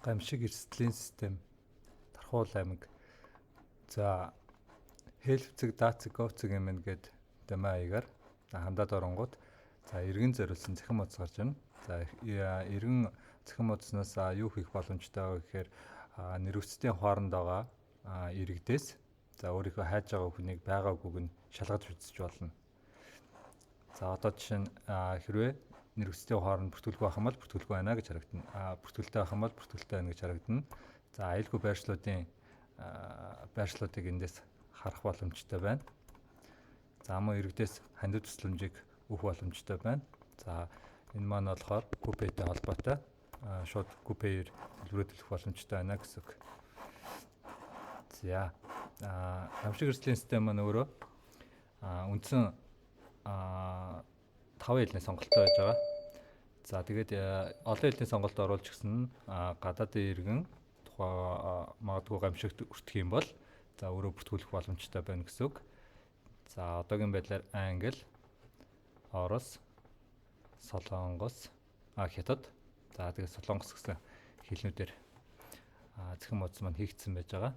Гамшиг эрсдлийн систем, Тархуул аймаг. За хэлвцэг, даацэг, говцэг эмэн гээд дэмээгээр хандаад оронгууд за иргэн зориулсан цахим утас гарч ирнэ. За иргэн цахим утаснаас юу хийх боломжтой вэ гэхээр нэрвцлийн хооронд байгаа иргэдээс за өөрийнхөө хайж байгаа хүнийг байгаа үгүйг нь шалгаж үзэж болно. За одоо жишээ нь хэрвээ нэрвцлийн хооронд бүртгүүлгүй байх юм бол бүртгүүлгүй байна гэж харагдана. Бүртгүүлтэй байх юм бол бүртгүүлтэй байна гэж харагдана. За аюулгүй байршлуудыг эндээс харах боломжтой байна. За мөн иргэдээс хандив тусламжийг өгөх боломжтой байна. За энэ маань болохоор Купэйтэй холбоотой шууд Купэйэр төлбөрөө төлөх боломжтой байна гэсэн үг. За гамшиг эрсдлийн систем маань өөрөө үндсэн 5 хэлний сонголттой байж байгаа. За тэгээд олон хэлний сонголт оруулж гисэн гадаадын иргэн магадгүй гамшигт өртөх юм бол за өөрөө бүртгүүлэх боломжтой байна гэсэн үг. За одоогийн байдлаар англи, орос, солонгос, хятад. За тэгээд солонгос гэсэн хэлнүүдээр цахим утас маань хийгдсэн байж байгаа.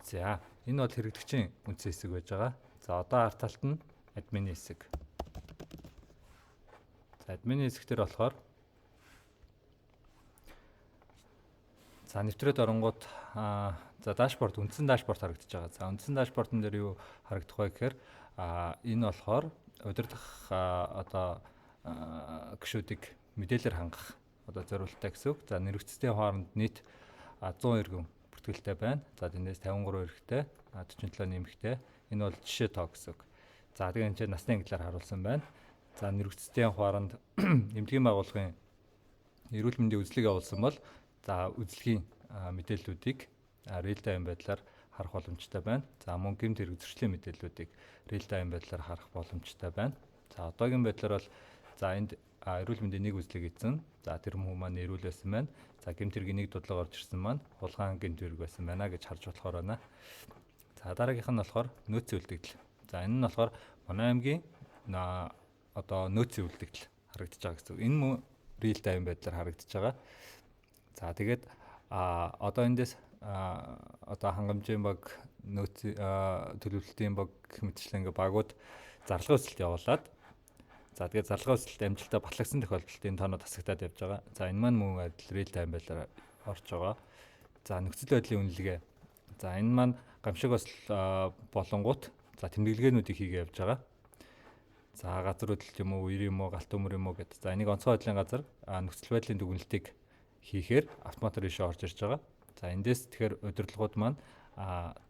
За энэ бол хэрэглэгчийн үндсэн хэсэг байж байгаа. За одоо арт талд нь админы хэсэг. За админы хэсэгтэр болохоор за нэвтрээд оронгууд за дашборд, үндсэн дашборд харагдаж байгаа. За үндсэн дашбордон дээр юу харагдах вэ гэхээр энэ болохоор удирдах одоо гишүүдийг мэдээлэлээр хангах одоо зорилттой гэсэн үг. За нэрвцтэй хооронд нийт 100 иргэн бүртгэлтэй байна. За тэндээс 53 эрэгтэй, 47 нэмэгтэй. Энэ бол жишээ тоо гэсэн үг. За тэгээд энэ чинь насны ангиллаар харуулсан байна. За нэрвцтэй хооронд эмнэлгийн байгууллагын эрүүл мэндийн үзлэг явуулсан бол за үзлэгийн мэдээллүүдийг real time байдлаар харах боломжтой байна. За мөн гэмт хэрэг зөрчлийн мэдээллүүдийг real time байдлаар харах боломжтой байна. За одоогийн байдлаар бол за энд эрүүл мэндийн нэг үзлэг хийсэн. За тэр хүмүүс маань эрүүл байсан байна. За гэмт хэргийн нэг дудлага орж ирсэн маань хулгайн гэмт хэрэг байсан байна гэж харж болохоор байна. За дараагийнх нь болохоор нөөцийн үлдэгдэл. За энэ нь болохоор манай аймгийн одоо нөөцийн үлдэгдэл харагдаж байгаа гэсэн. Энэ мөн real time байдлаар харагдаж байгаа. За тэгээд одоо эндээс одоо хангамжийн баг нөөцийн төлөвлөлтийн баг гэх мэтчлэн ингээ багууд зарлага өсөлт явуулаад за тэгээд зарлага өсөлт амжилттай батлагдсан тохиолдолд энэ тооноо тасагтаад явж байгаа. За энэ маань мөн адил real time байдлаар орж байгаа. За нөхцөл байдлын үнэлгээ. За энэ маань гамшиг осол болонгууд за тэмдэглэгээнүүдийг хийгээ явж байгаа. За газар хөдлөлт юм уу, үер юм уу, галт төмөр юм уу гэдэг. За энийг онцгой байдлын газар нөхцөл байдлын дүгнэлтийг хийхээр автоматар ишээ орж ирж байгаа. За эндээс тэгэхээр удирдлагууд маань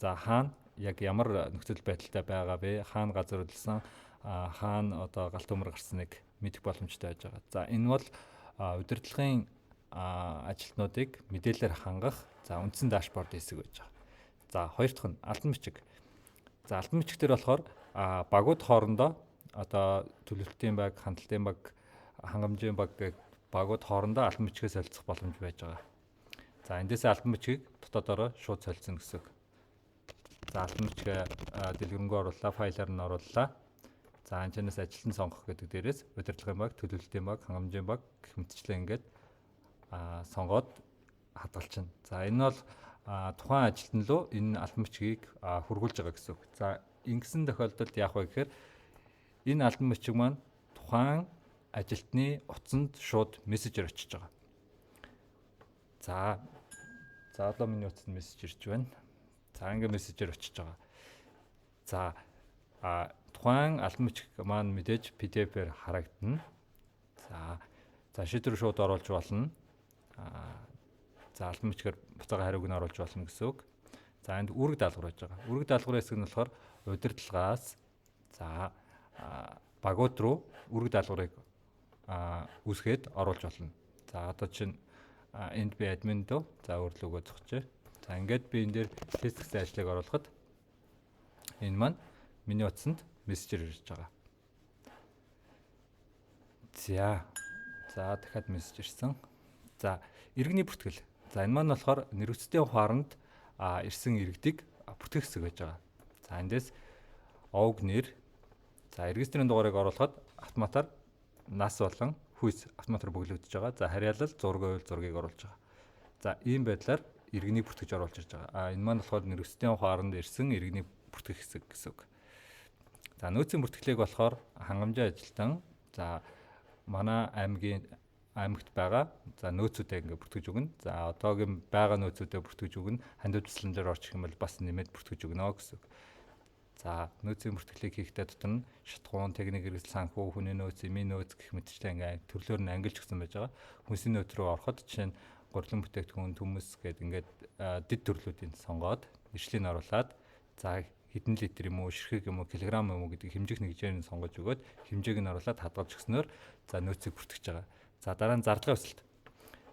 за хаана яг ямар нөхцөл байдалтай байгаа вэ? Хаана газар хөдлсөн, хаана одоо галт төмөр гарсныг мэдэх боломжтой байж байгаа. За энэ бол удирдлагын ажилтнуудыг мэдээлэлээр хангах за үндсэн дашборд хэсэг байж байгаа. За хоёр дахь нь алтан бичиг. За алтан бичиг дээр болохоор багууд хоорондоо одоо төлөвлөлтийн баг, хандлтын баг, хангамжийн баг гэх багууд хоорондоо алтан бичгээс солилцох боломж байж байгаа. За эндээсээ алтан бичгийг дотоодороо шууд солилцсон гэсэн. За алтан бичгээ дэлгэрэнгүй орууллаа, файлаар нь орууллаа. За анчнаас ажилтан сонгох гэдэг дээрээс удирдлагын баг, төлөвлөлтийн баг, хангамжийн баг гэх мэтчлэн ингээд сонгоод хадгалчихна. За энэ бол тухайн ажилтан руу энэ алтан бичгийг хургуулж байгаа гэсэн. За ингэсэн тохиолдолд яах вэ гэхээр энэ алтан бичиг маань тухайн ажилтны утсанд шууд мессежээр очиж байгаа. За одоо миний утсанд мессеж ирж байна. За ингээ мессежээр очиж байгаа. За тухайн алтан бичиг маань мэдээж PDF-ээр харагдана. За шийдвэр шууд оруулж болно. За алтан бичгээр буцаага хариуг нь оруулж болно гэсэн үг. За энд үүрэг даалгавар байж байгаа. Үүрэг даалгаврын хэсэг нь болохоор удирдлагаас за багууд руу үүрэг даалгаврыг үүсгээд оруулж болно. За одоо чинь энд би админ дөө за өөрлөгөө зогсчээ. За ингээд би энэ дээр тест гэсэн ажлыг оруулахад энэ маань миний утсанд мессежээр ирж байгаа. За дахиад мессеж ирсэн. За иргэний бүртгэл. За энэ маань болохоор нэрвцтэй хооронд ирсэн иргэдийг бүртгэх хэсэг байж байгаа. За эндээс овг нэр за регистрийн дугаарыг оруулахад автоматар нас болон хүйс автоматар бөглөгдөж байгаа. За харьяалал зураг ойл зургийг оруулж байгаа. За ийм байдлаар иргэнийг бүртгэж оруулж ирж байгаа. Энэ маань болохоор нэрвсдийн хооронд ирсэн иргэнийг бүртгэх хэсэг гэсэн үг. За нөөцийн бүртгэлийг болохоор хангамжийн ажилтан манай аймагт байгаа нөөцүүдээ ингээ бүртгэж өгнө. За одоогийн байгаа нөөцүүдээ бүртгэж өгнө. Хандив тусламжаар орчих юм бол бас нэмээд бүртгэж өгнө гэсэн үг. За нөөцийн бүртгэлийг хийхдээ дотор нь шатхуун, техник хэрэгсэл, санхүү, хүний нөөц, эмийн нөөц гэх мэтчлэн ингээ төрлөөр нь ангилж өгсөн байж байгаа. Хүнсийн нөөц рүү ороход жишээ нь гурилан бүтээгдэхүүн, төмөс гэдэг ингээд дэд төрлүүдийг сонгоод иршлийг оруулаад за хэдэн литр юм уу, ширхэг юм уу, килограмм юм уу гэдэг хэмжих нэгжээр нь сонгож өгөөд хэмжээг нь оруулаад хадгалж өгснөөр за нөөцийг бүртгэж байгаа. За дараа нь зардлага өсөлт.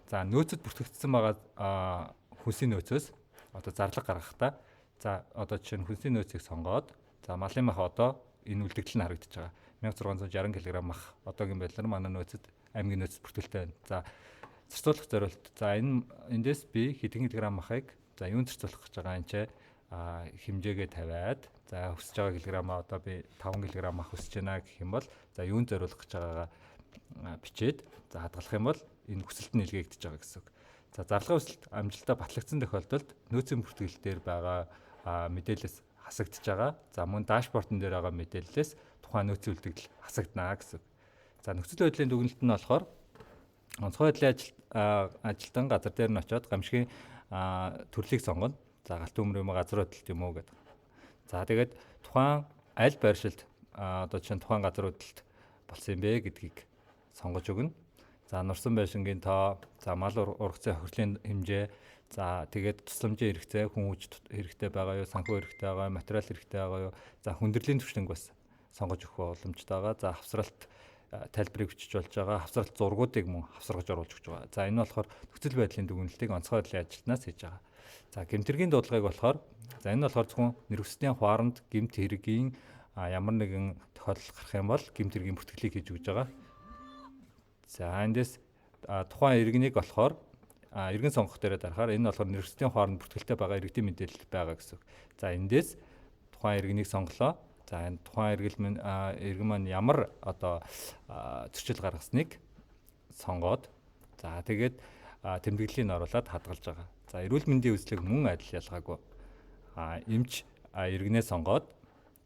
За нөөцөд бүртгэгдсэн байгаа хүнсийн нөөцөөс одоо зарлага гаргахдаа за одоо жишээ нь хүнсийн нөөцийг сонгоод за малын мах одоо энэ үлдэгдэл нь харагдаж байгаа. 1660 кг мах одоогийн байдлаар манай нөөцөд аймгийн нөөцөд бүртгэлтэй байна. За зарцуулах зорилт. За эндээс би хэдэн килограмм махыг за юунд зарцуулах гэж байгаа юм чи хэмжээгээ тавиад за өсөж байгаа килограммаа одоо би 5 кг мах өсөж байна гэх юм бол за юунд зориулах гэж байгаагаа бичээд за хадгалах юм бол энэ хүсэлт нь илгээгдэж байгаа гэсэн үг. За зарлага өсөлт амжилттай батлагдсан тохиолдолд нөөцийн бүртгэл дээр байгаа мэдээлэлээс хасагдж байгаа. За мөн дашбортон дээр байгаа мэдээллээс тухайн нөөцийн үлдэгдэл хасагдана гэсэн үг. За нөхцөл байдлын дүгнэлт нь болохоор онцгой байдлын ажилтан газар дээр нь очиод гамшигын төрлийг сонгоно. За галт өмөр юм уу, газар хөдлөлт юм уу гэдэг. За тэгээд тухайн аль байршилд одоо чинь тухайн газар хөдлөлт болсон юм бэ гэдгийг сонгож өгнө. За нурсан байшингийн тоо, за мал ургацын хохирлын хэмжээ, за тэгээд тусламжийн хэрэгцээ, хүн хүч хэрэгтэй байгаа юу, санхүү хэрэгтэй байгаа юу, материал хэрэгтэй байгаа юу, за хүндрлийн түвшинг бас сонгож өгөх боломжтой байгаа. За хавсралт тайлбарыг бичиж болж байгаа. Хавсралт зургуудыг мөн хавсаргаж оруулж өгч байгаа. За энэ болохоор нөхцөл байдлын дүгнэлтийг онцгой байдлын ажилтнаас хийж байгаа. За гэмтэргийн дуудлагыг болохоор за энэ болохоор зөвхөн нэрвсдийн хооронд гэмт хэргийн ямар нэгэн тохиолдол гарах юм бол гэмтэргийн бүртгэлийг хийж өгж байгаа. За эндээс тухайн иргэнийг болохоор иргэн сонгох дээр дарахаар энэ болохоор нэрвсдийн хооронд бүртгэлтэй байгаа иргэдийн мэдээлэл байгаа гэсэн. За эндээс тухайн иргэнийг сонголоо. За энэ тухайн иргэн маань ямар одоо зөрчил гаргасныг сонгоод за тэгээд тэмдэглэлийг нь оруулаад хадгалж байгаа. За эрүүл мэндийн үзлэг мөн адил ялгаагүй. Эмч иргэнээ сонгоод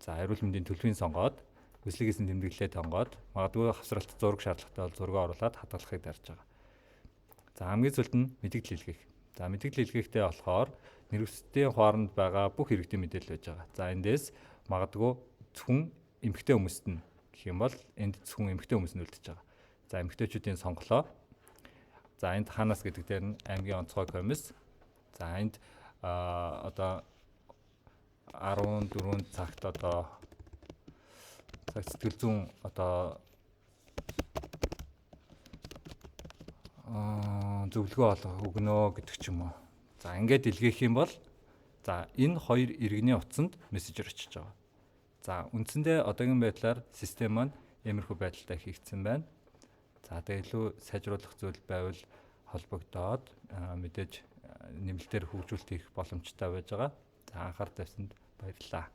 за эрүүл мэндийн төлөвийг сонгоод үзлэг хийсэн тэмдэглэлээ сонгоод магадгүй хавсралт зураг шаардлагатай бол зураг оруулаад хадгалахыг дарж байгаа. За хамгийн сүүлд нь мэдээлэл илгээх. За мэдээлэл илгээхтэй болохоор нэрвсдийн хооронд байгаа бүх иргэдийн мэдээлэл байж байгаа. За эндээс магадгүй зөвхөн эмэгтэй хүмүүст нь гэх юм бол энд зөвхөн эмэгтэй хүмүүс нь үлдэж байгаа. За эмэгтэйчүүдийн сонголоо. За энд ханаас гэдэг дээр нь аймгийн онцгой комисс. За энд одоо 14 цагт одоо цаг сэтгэл зүйн одоо зөвлөгөө өгнө гэдэг ч юм уу. За ингээд илгээх юм бол за энэ хоёр иргэний утсанд мессежер очиж байгаа. За үндсэндээ одоогийн байдлаар систем маань иймэрхүү байдалтай хийгдсэн байна. За тэгээ илүү сайжруулах зүйл байвал холбогдоод мэдээж нэмэлтээр хөгжүүлэлт хийх боломжтой байж байгаа. За анхаарал тавьсанд баярлалаа.